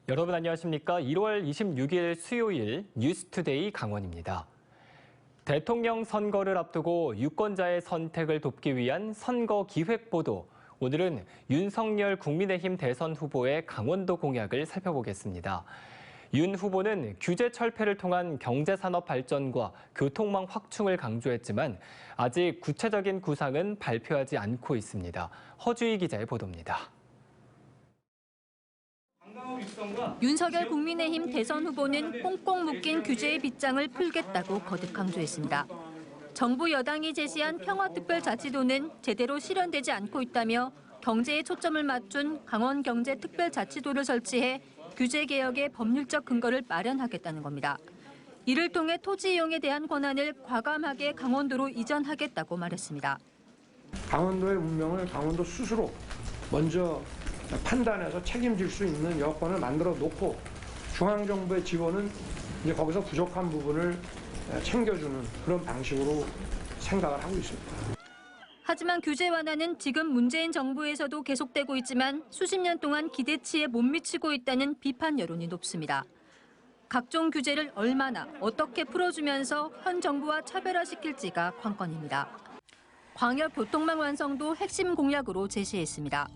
여러분 안녕하십니까? 1월 26일 수요일 뉴스투데이 강원입니다. 대통령 선거를 앞두고 유권자의 선택을 돕기 위한 선거 기획 보도. 오늘은 윤석열 국민의힘 대선 후보의 강원도 공약을 살펴보겠습니다. 윤 후보는 규제 철폐를 통한 경제산업 발전과 교통망 확충을 강조했지만 아직 구체적인 구상은 발표하지 않고 있습니다. 허주희 기자의 보도입니다. 윤석열 국민의힘 대선 후보는 꽁꽁 묶인 규제의 빗장을 풀겠다고 거듭 강조했습니다. 정부 여당이 제시한 평화특별자치도는 제대로 실현되지 않고 있다며 경제에 초점을 맞춘 강원경제특별자치도를 설치해 규제개혁의 법률적 근거를 마련하겠다는 겁니다. 이를 통해 토지 이용에 대한 권한을 과감하게 강원도로 이전하겠다고 말했습니다. 강원도의 운명을 강원도 스스로 먼저 판단해서 책임질 수 있는 여건을 만들어 놓고 중앙정부의 지원은 이제 거기서 부족한 부분을 챙겨주는 그런 방식으로 생각을 하고 있습니다. 하지만 규제 완화는 지금 문재인 정부에서도 계속되고 있지만 수십 년 동안 기대치에 못 미치고 있다는 비판 여론이 높습니다. 각종 규제를 얼마나 어떻게 풀어주면서 현 정부와 차별화시킬지가 관건입니다. 광역교통망 완성도 핵심 공약으로 제시했습니다.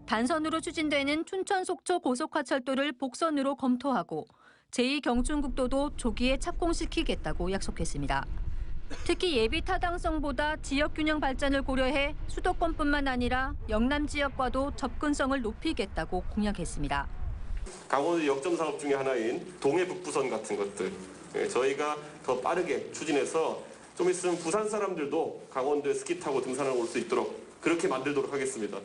단선으로 추진되는 춘천 속초 고속화철도를 복선으로 검토하고 제2경춘국도도 조기에 착공시키겠다고 약속했습니다. 특히 예비 타당성보다 지역균형 발전을 고려해 수도권뿐만 아니라 영남 지역과도 접근성을 높이겠다고 공약했습니다. 강원도 역점 사업 중에 하나인 동해 북부선 같은 것들 저희가 더 빠르게 추진해서 좀 있으면 부산 사람들도 강원도에 스키 타고 등산하고 올 수 있도록 그렇게 만들도록 하겠습니다.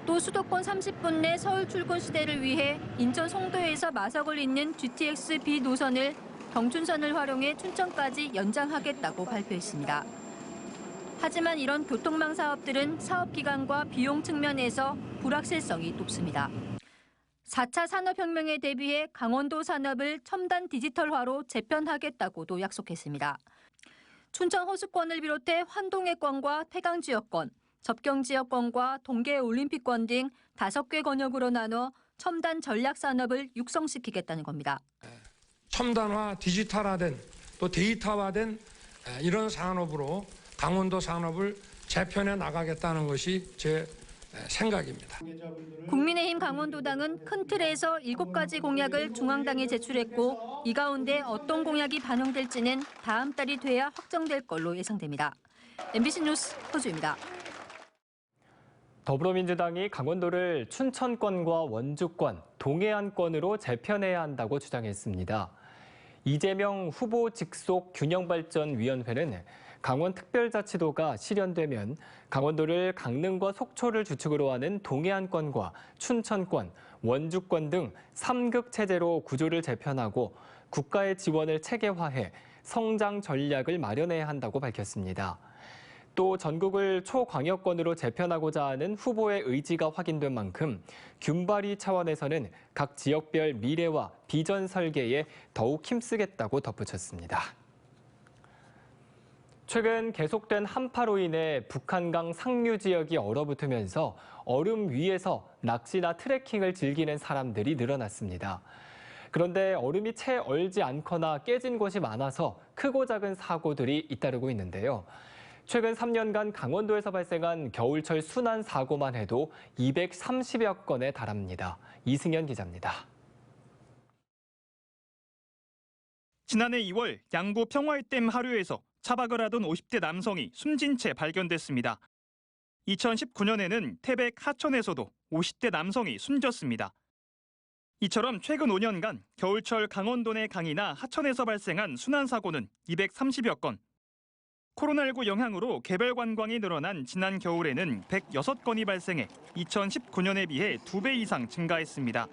또 수도권 30분 내 서울 출근 시대를 위해 인천 송도에서 마석을 잇는 GTX B 노선을 경춘선을 활용해 춘천까지 연장하겠다고 발표했습니다. 하지만 이런 교통망 사업들은 사업 기간과 비용 측면에서 불확실성이 높습니다. 4차 산업혁명에 대비해 강원도 산업을 첨단 디지털화로 재편하겠다고도 약속했습니다. 춘천 호수권을 비롯해 환동해권과 태강지역권, 접경지역권과 동계올림픽권 등 5개 권역으로 나눠 첨단 전략산업을 육성시키겠다는 겁니다. 첨단화, 디지털화된 또 데이터화된 이런 산업으로 강원도 산업을 재편해 나가겠다는 것이 제 생각입니다. 국민의힘 강원도당은 큰 틀에서 7가지 공약을 중앙당에 제출했고 이 가운데 어떤 공약이 반영될지는 다음 달이 돼야 확정될 걸로 예상됩니다. MBC 뉴스 허주입니다. 더불어민주당이 강원도를 춘천권과 원주권, 동해안권으로 재편해야 한다고 주장했습니다. 이재명 후보 직속 균형발전위원회는 강원특별자치도가 실현되면 강원도를 강릉과 속초를 주축으로 하는 동해안권과 춘천권, 원주권 등 3극 체제로 구조를 재편하고 국가의 지원을 체계화해 성장 전략을 마련해야 한다고 밝혔습니다. 또 전국을 초광역권으로 재편하고자 하는 후보의 의지가 확인된 만큼 균발이 차원에서는 각 지역별 미래와 비전 설계에 더욱 힘쓰겠다고 덧붙였습니다. 최근 계속된 한파로 인해 북한강 상류 지역이 얼어붙으면서 얼음 위에서 낚시나 트레킹을 즐기는 사람들이 늘어났습니다. 그런데 얼음이 채 얼지 않거나 깨진 곳이 많아서 크고 작은 사고들이 잇따르고 있는데요. 최근 3년간 강원도에서 발생한 겨울철 순환 사고만 해도 230여 건에 달합니다. 이승현 기자입니다. 지난해 2월 양구 평화의댐 하류에서 차박을 하던 50대 남성이 숨진 채 발견됐습니다. 2019년에는 태백 하천에서도 50대 남성이 숨졌습니다. 이처럼 최근 5년간 겨울철 강원도 내 강이나 하천에서 발생한 순환 사고는 230여 건. 코로나19 영향으로 개별 관광이 늘어난 지난 겨울에는 106건이 발생해 2019년에 비해 2배 이상 증가했습니다.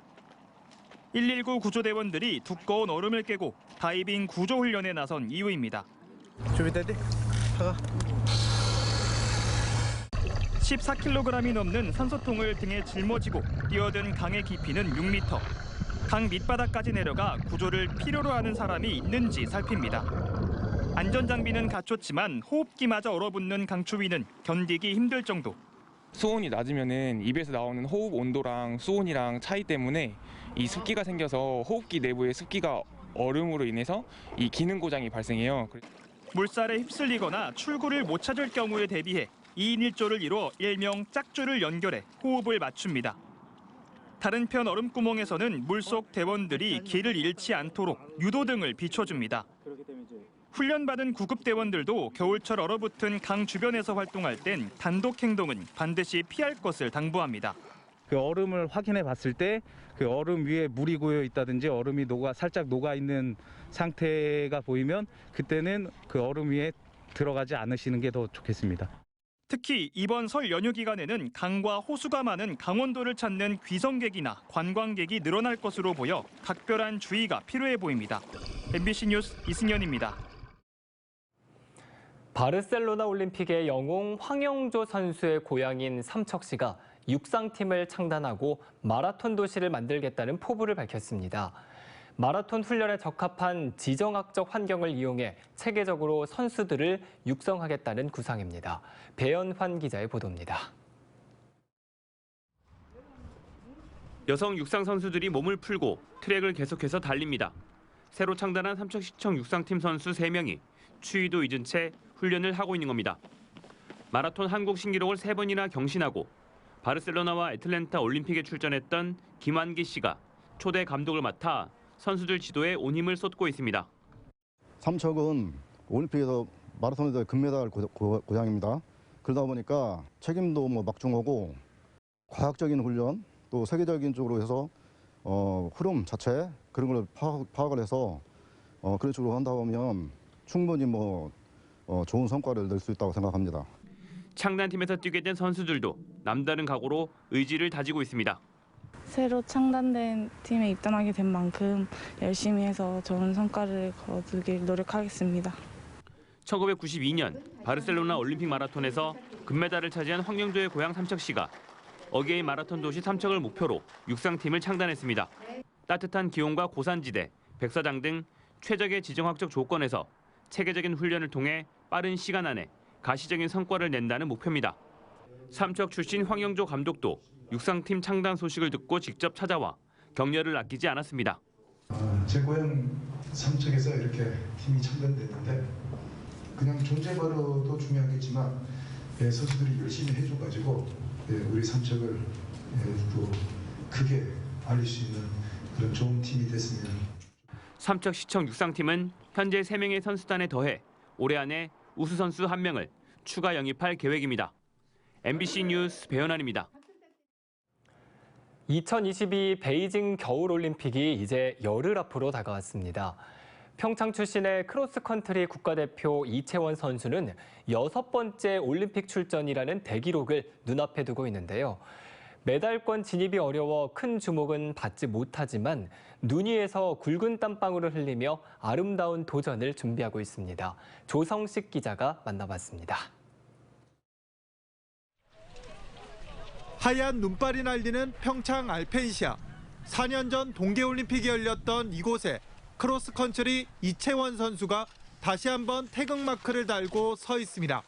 119 구조대원들이 두꺼운 얼음을 깨고 다이빙 구조 훈련에 나선 이유입니다. 준비됐지? 가가. 14kg이 넘는 산소통을 등에 짊어지고 뛰어든 강의 깊이는 6m. 강 밑바닥까지 내려가 구조를 필요로 하는 사람이 있는지 살핍니다. 안전장비는 갖췄지만 호흡기마저 얼어붙는 강추위는 견디기 힘들 정도. 수온이 낮으면은 입에서 나오는 호흡 온도랑 수온이랑 차이 때문에 이 습기가 생겨서 호흡기 내부의 습기가 얼음으로 인해서 이 기능 고장이 발생해요. 물살에 휩쓸리거나 출구를 못 찾을 경우에 대비해 2인 1조를 이뤄 일명 짝줄을 연결해 호흡을 맞춥니다. 다른 편 얼음구멍에서는 물속 대원들이 길을 잃지 않도록 유도등을 비춰줍니다. 훈련받은 구급대원들도 겨울철 얼어붙은 강 주변에서 활동할 땐 단독 행동은 반드시 피할 것을 당부합니다. 그 얼음을 확인해 봤을 때 그 얼음 위에 물이 고여 있다든지 얼음이 살짝 녹아 있는 상태가 보이면 그때는 그 얼음 위에 들어가지 않으시는 게 더 좋겠습니다. 특히 이번 설 연휴 기간에는 강과 호수가 많은 강원도를 찾는 귀성객이나 관광객이 늘어날 것으로 보여 각별한 주의가 필요해 보입니다. MBC 뉴스 이승현입니다. 바르셀로나 올림픽의 영웅 황영조 선수의 고향인 삼척시가 육상팀을 창단하고 마라톤 도시를 만들겠다는 포부를 밝혔습니다. 마라톤 훈련에 적합한 지정학적 환경을 이용해 체계적으로 선수들을 육성하겠다는 구상입니다. 배연환 기자의 보도입니다. 여성 육상 선수들이 몸을 풀고 트랙을 계속해서 달립니다. 새로 창단한 삼척시청 육상팀 선수 3명이 추위도 잊은 채 훈련을 하고 있는 겁니다. 마라톤 한국 신기록을 3번이나 경신하고 바르셀로나와 애틀랜타 올림픽에 출전했던 김환기 씨가 초대 감독을 맡아 선수들 지도에 온 힘을 쏟고 있습니다. 삼척은 올림픽에서 마라톤에서 금메달 고장입니다. 그러다 보니까 책임도 막중하고 과학적인 훈련 또 세계적인 쪽으로 해서 흐름 자체 그런 걸 파악을 해서 그런 식으로 한다 보면 충분히 좋은 성과를 낼 수 있다고 생각합니다. 창단팀에서 뛰게 된 선수들도 남다른 각오로 의지를 다지고 있습니다. 새로 창단된 팀에 입단하게 된 만큼 열심히 해서 좋은 성과를 거두길 노력하겠습니다. 1992년 바르셀로나 올림픽 마라톤에서 금메달을 차지한 황영조의 고향 삼척시가 어게인 마라톤 도시 삼척을 목표로 육상팀을 창단했습니다. 따뜻한 기온과 고산지대, 백사장 등 최적의 지정학적 조건에서 체계적인 훈련을 통해 빠른 시간 안에 가시적인 성과를 낸다는 목표입니다. 삼척 출신 황영조 감독도 육상팀 창단 소식을 듣고 직접 찾아와 격려를 아끼지 않았습니다. 제 고향 삼척에서 이렇게 팀이 창단됐는데 그냥 존재만으로도 중요하겠지만 선수들이 열심히 해줘가지고 우리 삼척을 또 크게 알릴 수 있는 그런 좋은 팀이 됐으면. 삼척시청 육상팀은 현재 3명의 선수단에 더해 올해 안에 우수 선수 1명을 추가 영입할 계획입니다. MBC 뉴스 배연환입니다. 2022 베이징 겨울올림픽이 이제 열흘 앞으로 다가왔습니다. 평창 출신의 크로스컨트리 국가대표 이채원 선수는 6번째 올림픽 출전이라는 대기록을 눈앞에 두고 있는데요. 메달권 진입이 어려워 큰 주목은 받지 못하지만 눈 위에서 굵은 땀방울을 흘리며 아름다운 도전을 준비하고 있습니다. 조성식 기자가 만나봤습니다. 하얀 눈발이 날리는 평창 알펜시아. 4년 전 동계올림픽이 열렸던 이곳에 크로스컨트리 이채원 선수가 다시 한번 태극마크를 달고 서 있습니다.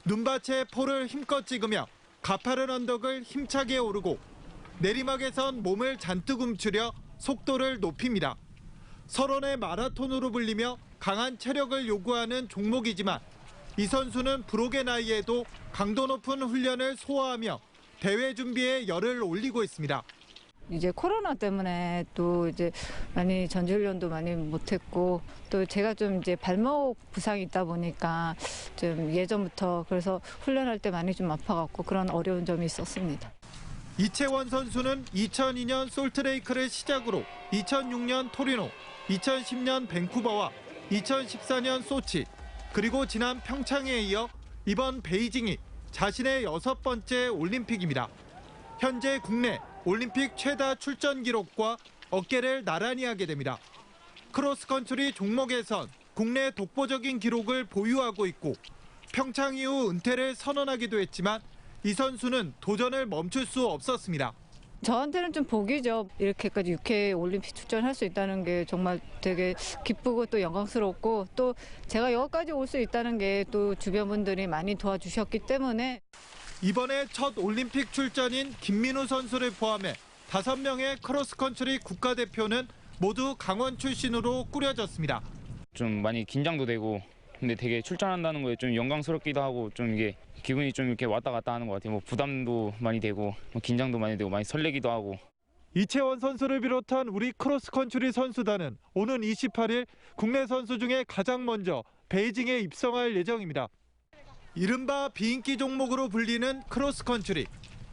눈밭에 포를 힘껏 찍으며 가파른 언덕을 힘차게 오르고 내리막에선 몸을 잔뜩 움츠려 속도를 높입니다. 설원의 마라톤으로 불리며 강한 체력을 요구하는 종목이지만 이 선수는 불혹의 나이에도 강도 높은 훈련을 소화하며 대회 준비에 열을 올리고 있습니다. 이제 코로나 때문에 또 이제 많이 전지훈련도 많이 못했고 또 제가 좀 이제 발목 부상이 있다 보니까 좀 예전부터 그래서 훈련할 때 많이 좀 아파갖고 그런 어려운 점이 있었습니다. 이채원 선수는 2002년 솔트레이크를 시작으로 2006년 토리노, 2010년 밴쿠버와 2014년 소치, 그리고 지난 평창에 이어 이번 베이징이 자신의 6번째 올림픽입니다. 현재 국내 올림픽 최다 출전 기록과 어깨를 나란히 하게 됩니다. 크로스컨트리 종목에선 국내 독보적인 기록을 보유하고 있고 평창 이후 은퇴를 선언하기도 했지만 이 선수는 도전을 멈출 수 없었습니다. 저한테는 좀 복이죠. 이렇게까지 6회 올림픽 출전할 수 있다는 게 정말 되게 기쁘고 또 영광스럽고 또 제가 여기까지 올 수 있다는 게 또 주변 분들이 많이 도와주셨기 때문에. 이번에 첫 올림픽 출전인 김민우 선수를 포함해 5명의 크로스컨트리 국가대표는 모두 강원 출신으로 꾸려졌습니다. 좀 많이 긴장도 되고 근데 되게 출전한다는 거에 좀 영광스럽기도 하고 좀 이게 기분이 좀 이렇게 왔다 갔다 하는 것 같아요. 뭐 부담도 많이 되고 긴장도 많이 되고 많이 설레기도 하고. 이채원 선수를 비롯한 우리 크로스컨트리 선수단은 오는 28일 국내 선수 중에 가장 먼저 베이징에 입성할 예정입니다. 이른바 비인기 종목으로 불리는 크로스컨트리.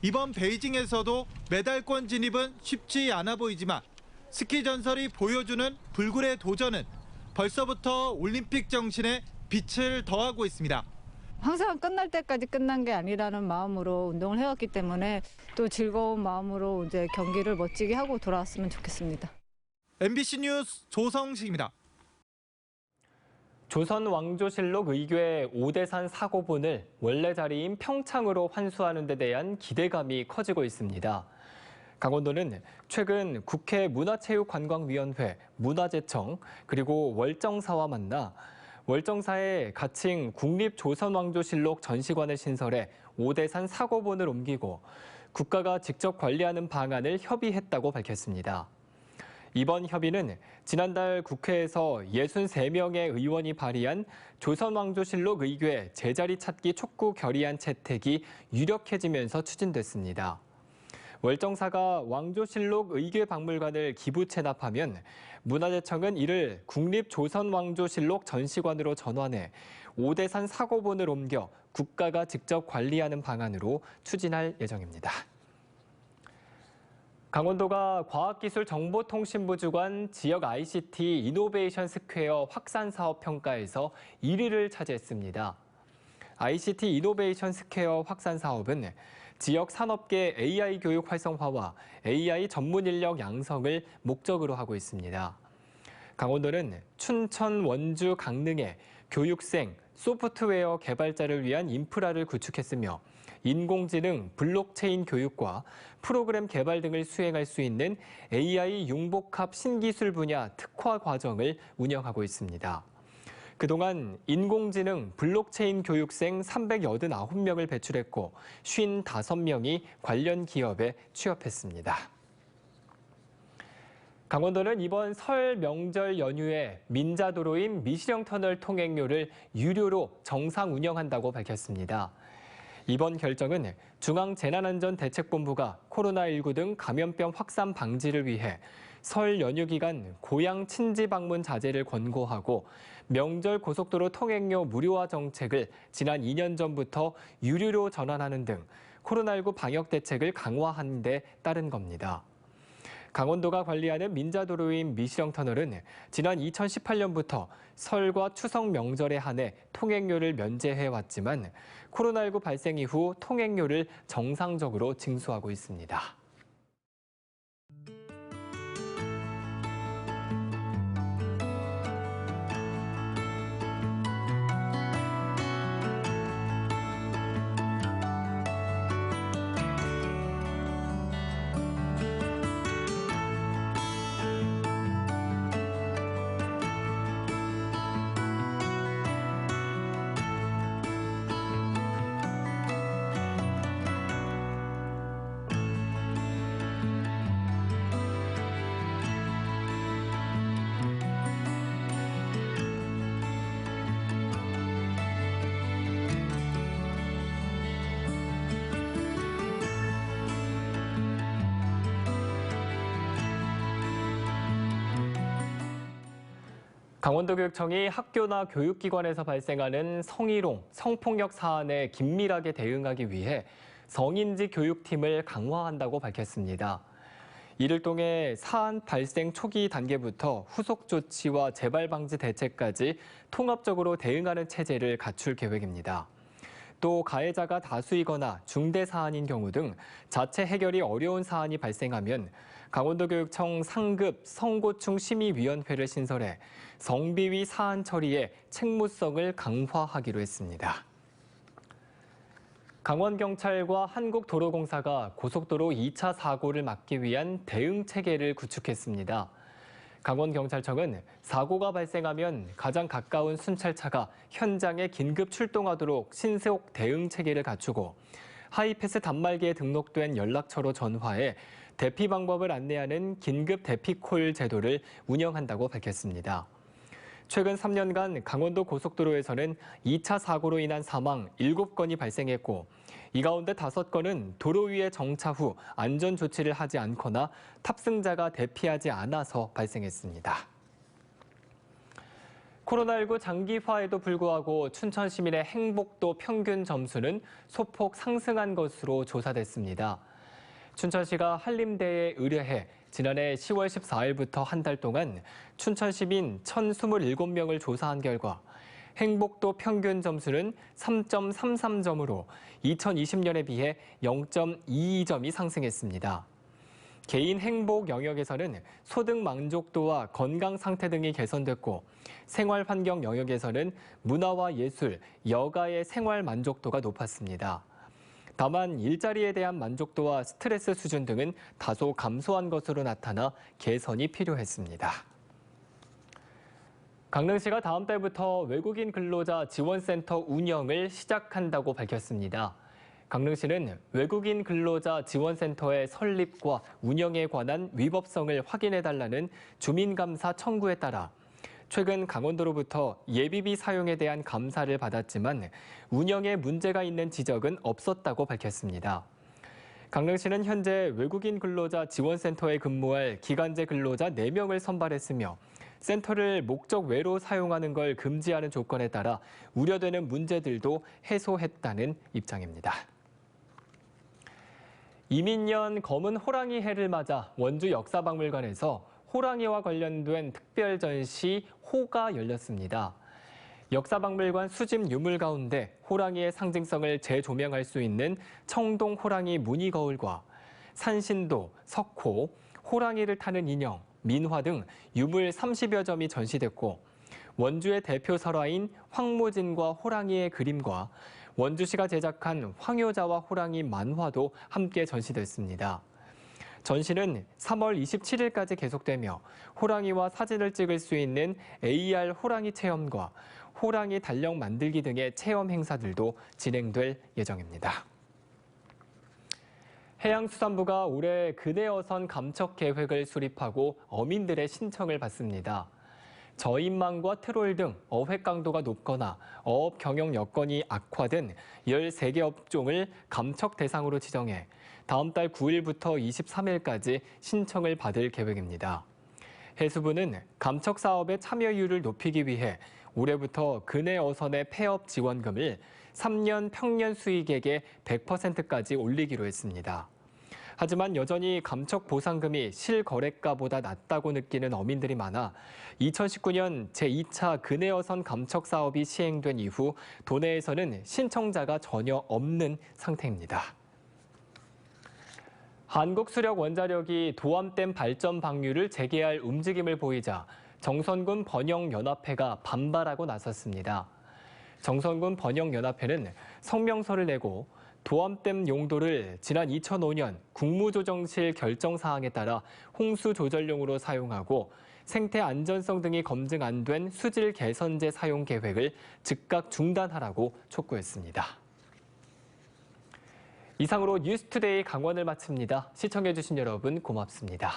이번 베이징에서도 메달권 진입은 쉽지 않아 보이지만 스키 전설이 보여주는 불굴의 도전은 벌써부터 올림픽 정신에 빛을 더하고 있습니다. 항상 끝날 때까지 끝난 게 아니라는 마음으로 운동을 해왔기 때문에 또 즐거운 마음으로 이제 경기를 멋지게 하고 돌아왔으면 좋겠습니다. MBC 뉴스 조성식입니다. 조선 왕조실록 의궤 오대산 사고본을 원래 자리인 평창으로 환수하는 데 대한 기대감이 커지고 있습니다. 강원도는 최근 국회 문화체육관광위원회, 문화재청, 그리고 월정사와 만나 월정사에 가칭 국립조선왕조실록 전시관을 신설해 오대산 사고본을 옮기고 국가가 직접 관리하는 방안을 협의했다고 밝혔습니다. 이번 협의는 지난달 국회에서 63명의 의원이 발의한 조선왕조실록 의궤 제자리 찾기 촉구 결의안 채택이 유력해지면서 추진됐습니다. 월정사가 왕조실록 의궤박물관을 기부 체납하면 문화재청은 이를 국립조선왕조실록 전시관으로 전환해 오대산 사고본을 옮겨 국가가 직접 관리하는 방안으로 추진할 예정입니다. 강원도가 과학기술정보통신부 주관 지역 ICT 이노베이션 스퀘어 확산 사업 평가에서 1위를 차지했습니다. ICT 이노베이션 스퀘어 확산 사업은 지역 산업계 AI 교육 활성화와 AI 전문 인력 양성을 목적으로 하고 있습니다. 강원도는 춘천, 원주, 강릉에 교육생, 소프트웨어 개발자를 위한 인프라를 구축했으며 인공지능, 블록체인 교육과 프로그램 개발 등을 수행할 수 있는 AI 융복합 신기술 분야 특화 과정을 운영하고 있습니다. 그동안 인공지능, 블록체인 교육생 389명을 배출했고 55명이 관련 기업에 취업했습니다. 강원도는 이번 설 명절 연휴에 민자도로인 미시령터널 통행료를 유료로 정상 운영한다고 밝혔습니다. 이번 결정은 중앙재난안전대책본부가 코로나19 등 감염병 확산 방지를 위해 설 연휴 기간 고향 친지 방문 자제를 권고하고 명절 고속도로 통행료 무료화 정책을 지난 2년 전부터 유료로 전환하는 등 코로나19 방역 대책을 강화하는 데 따른 겁니다. 강원도가 관리하는 민자도로인 미시령터널은 지난 2018년부터 설과 추석 명절에 한해 통행료를 면제해왔지만 코로나19 발생 이후 통행료를 정상적으로 징수하고 있습니다. 강원도교육청이 학교나 교육기관에서 발생하는 성희롱, 성폭력 사안에 긴밀하게 대응하기 위해 성인지 교육팀을 강화한다고 밝혔습니다. 이를 통해 사안 발생 초기 단계부터 후속 조치와 재발 방지 대책까지 통합적으로 대응하는 체제를 갖출 계획입니다. 또 가해자가 다수이거나 중대 사안인 경우 등 자체 해결이 어려운 사안이 발생하면 강원도교육청 상급 성고충 심의위원회를 신설해 성비위 사안 처리에 책무성을 강화하기로 했습니다. 강원경찰과 한국도로공사가 고속도로 2차 사고를 막기 위한 대응 체계를 구축했습니다. 강원경찰청은 사고가 발생하면 가장 가까운 순찰차가 현장에 긴급 출동하도록 신속 대응 체계를 갖추고 하이패스 단말기에 등록된 연락처로 전화해 대피 방법을 안내하는 긴급 대피콜 제도를 운영한다고 밝혔습니다. 최근 3년간 강원도 고속도로에서는 2차 사고로 인한 사망 7건이 발생했고 이 가운데 5건은 도로 위에 정차 후 안전 조치를 하지 않거나 탑승자가 대피하지 않아서 발생했습니다. 코로나19 장기화에도 불구하고 춘천 시민의 행복도 평균 점수는 소폭 상승한 것으로 조사됐습니다. 춘천시가 한림대에 의뢰해 지난해 10월 14일부터 한 달 동안 춘천 시민 1,027명을 조사한 결과 행복도 평균 점수는 3.33점으로 2020년에 비해 0.22점이 상승했습니다. 개인 행복 영역에서는 소득 만족도와 건강 상태 등이 개선됐고 생활 환경 영역에서는 문화와 예술, 여가의 생활 만족도가 높았습니다. 다만 일자리에 대한 만족도와 스트레스 수준 등은 다소 감소한 것으로 나타나 개선이 필요했습니다. 강릉시가 다음 달부터 외국인 근로자 지원센터 운영을 시작한다고 밝혔습니다. 강릉시는 외국인 근로자 지원센터의 설립과 운영에 관한 위법성을 확인해달라는 주민감사 청구에 따라 최근 강원도로부터 예비비 사용에 대한 감사를 받았지만 운영에 문제가 있는 지적은 없었다고 밝혔습니다. 강릉시는 현재 외국인 근로자 지원센터에 근무할 기간제 근로자 4명을 선발했으며 센터를 목적 외로 사용하는 걸 금지하는 조건에 따라 우려되는 문제들도 해소했다는 입장입니다. 이민년 검은 호랑이 해를 맞아 원주 역사박물관에서 호랑이와 관련된 특별 전시 호가 열렸습니다. 역사박물관 수집 유물 가운데 호랑이의 상징성을 재조명할 수 있는 청동 호랑이 무늬 거울과 산신도, 석호, 호랑이를 타는 인형, 민화 등 유물 30여 점이 전시됐고 원주의 대표 설화인 황무진과 호랑이의 그림과 원주시가 제작한 황효자와 호랑이 만화도 함께 전시됐습니다. 전시는 3월 27일까지 계속되며 호랑이와 사진을 찍을 수 있는 AR 호랑이 체험과 호랑이 달력 만들기 등의 체험 행사들도 진행될 예정입니다. 해양수산부가 올해 근해어선 감척 계획을 수립하고 어민들의 신청을 받습니다. 저인망과 트롤 등 어획 강도가 높거나 어업 경영 여건이 악화된 13개 업종을 감척 대상으로 지정해 다음 달 9일부터 23일까지 신청을 받을 계획입니다. 해수부는 감척 사업의 참여율을 높이기 위해 올해부터 근해어선의 폐업 지원금을 3년 평년 수익액의 100%까지 올리기로 했습니다. 하지만 여전히 감척 보상금이 실거래가보다 낮다고 느끼는 어민들이 많아 2019년 제2차 근해어선 감척 사업이 시행된 이후 도내에서는 신청자가 전혀 없는 상태입니다. 한국수력원자력이 도암댐 발전 방류를 재개할 움직임을 보이자 정선군 번영연합회가 반발하고 나섰습니다. 정선군 번영연합회는 성명서를 내고 도암댐 용도를 지난 2005년 국무조정실 결정사항에 따라 홍수조절용으로 사용하고 생태 안전성 등이 검증 안 된 수질 개선제 사용 계획을 즉각 중단하라고 촉구했습니다. 이상으로 뉴스투데이 강원을 마칩니다. 시청해주신 여러분 고맙습니다.